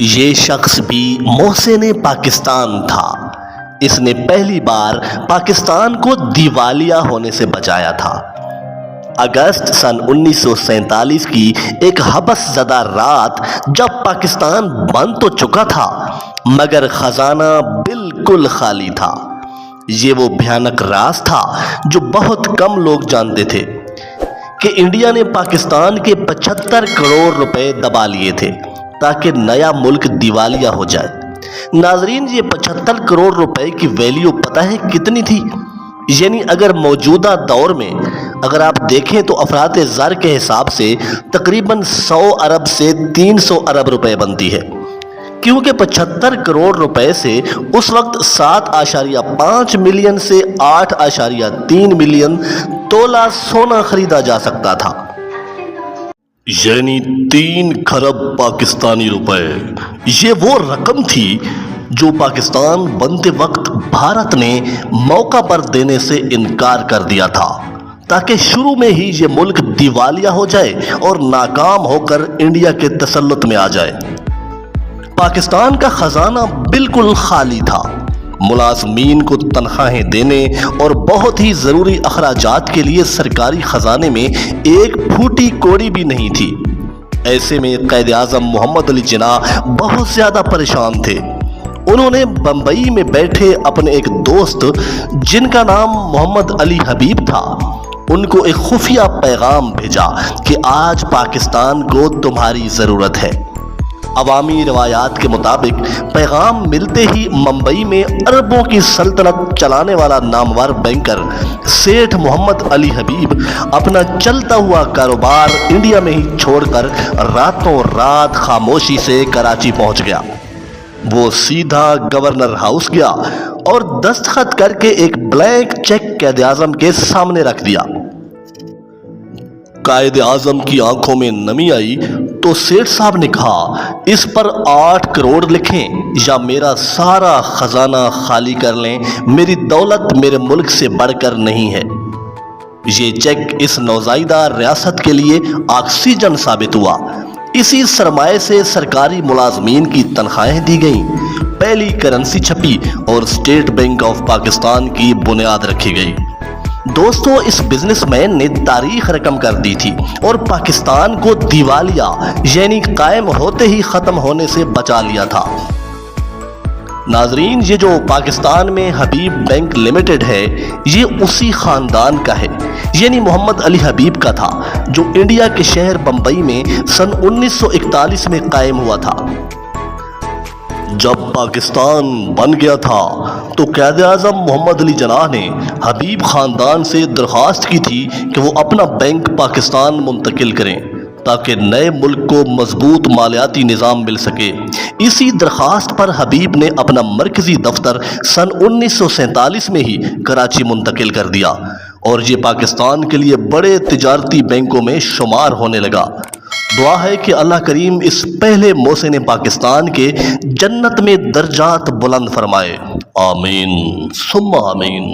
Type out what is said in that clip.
یہ شخص بھی محسن پاکستان تھا۔ اس نے پہلی بار پاکستان کو دیوالیہ ہونے سے بچایا تھا۔ اگست سن 1947 کی ایک حبس زدہ رات جب پاکستان بن تو چکا تھا مگر خزانہ بالکل خالی تھا۔ یہ وہ بھیانک راز تھا جو بہت کم لوگ جانتے تھے کہ انڈیا نے پاکستان کے 75 کروڑ روپے دبا لیے تھے تاکہ نیا ملک دیوالیہ ہو جائے۔ ناظرین، یہ 75 کروڑ روپے کی ویلیو پتہ ہے کتنی تھی؟ یعنی اگر موجودہ دور میں اگر آپ دیکھیں تو افراط زر کے حساب سے تقریباً 100 ارب سے 300 ارب روپے بنتی ہے، کیونکہ 75 کروڑ روپے سے اس وقت 7.5 ملین سے 8.3 ملین تولہ سونا خریدا جا سکتا تھا، یعنی 3 کھرب پاکستانی روپے۔ یہ وہ رقم تھی جو پاکستان بنتے وقت بھارت نے موقع پر دینے سے انکار کر دیا تھا تاکہ شروع میں ہی یہ ملک دیوالیہ ہو جائے اور ناکام ہو کر انڈیا کے تسلط میں آ جائے۔ پاکستان کا خزانہ بالکل خالی تھا۔ ملازمین کو تنخواہیں دینے اور بہت ہی ضروری اخراجات کے لیے سرکاری خزانے میں ایک پھوٹی کوڑی بھی نہیں تھی۔ ایسے میں قائد اعظم محمد علی جناح بہت زیادہ پریشان تھے۔ انہوں نے بمبئی میں بیٹھے اپنے ایک دوست جن کا نام محمد علی حبیب تھا، ان کو ایک خفیہ پیغام بھیجا کہ آج پاکستان کو تمہاری ضرورت ہے۔ عوامی روایات کے مطابق پیغام ملتے ہی ممبئی میں اربوں کی سلطنت چلانے والا نامور بینکر سیٹھ محمد علی حبیب اپنا چلتا ہوا کاروبار انڈیا میں ہی چھوڑ کر راتوں رات خاموشی سے کراچی پہنچ گیا۔ وہ سیدھا گورنر ہاؤس گیا اور دستخط کر کے ایک بلینک چیک قائد اعظم کے سامنے رکھ دیا۔ قائد اعظم کی آنکھوں میں نمی آئی تو سیٹھ صاحب نے کہا، اس پر 8 کروڑ لکھیں یا میرا سارا خزانہ خالی کر لیں، میری دولت میرے ملک سے بڑھ کر نہیں ہے۔ یہ چیک اس نوزائیدہ ریاست کے لیے آکسیجن ثابت ہوا۔ اسی سرمایہ سے سرکاری ملازمین کی تنخواہیں دی گئیں، پہلی کرنسی چھپی اور اسٹیٹ بینک آف پاکستان کی بنیاد رکھی گئی۔ دوستو، اس بزنس مین نے تاریخ رقم کر دی تھی اور پاکستان کو دیوالیہ یعنی قائم ہوتے ہی ختم ہونے سے بچا لیا تھا۔ ناظرین، یہ جو پاکستان میں حبیب بینک لمیٹڈ ہے یہ اسی خاندان کا ہے، یعنی محمد علی حبیب کا تھا، جو انڈیا کے شہر بمبئی میں سن 1941 میں قائم ہوا تھا۔ جب پاکستان بن گیا تھا تو قائد اعظم محمد علی جناح نے حبیب خاندان سے درخواست کی تھی کہ وہ اپنا بینک پاکستان منتقل کریں تاکہ نئے ملک کو مضبوط مالیاتی نظام مل سکے۔ اسی درخواست پر حبیب نے اپنا مرکزی دفتر سن 1947 میں ہی کراچی منتقل کر دیا اور یہ پاکستان کے لیے بڑے تجارتی بینکوں میں شمار ہونے لگا۔ دعا ہے کہ اللہ کریم اس پہلے محسن پاکستان کے جنت میں درجات بلند فرمائے۔ آمین ثم آمین۔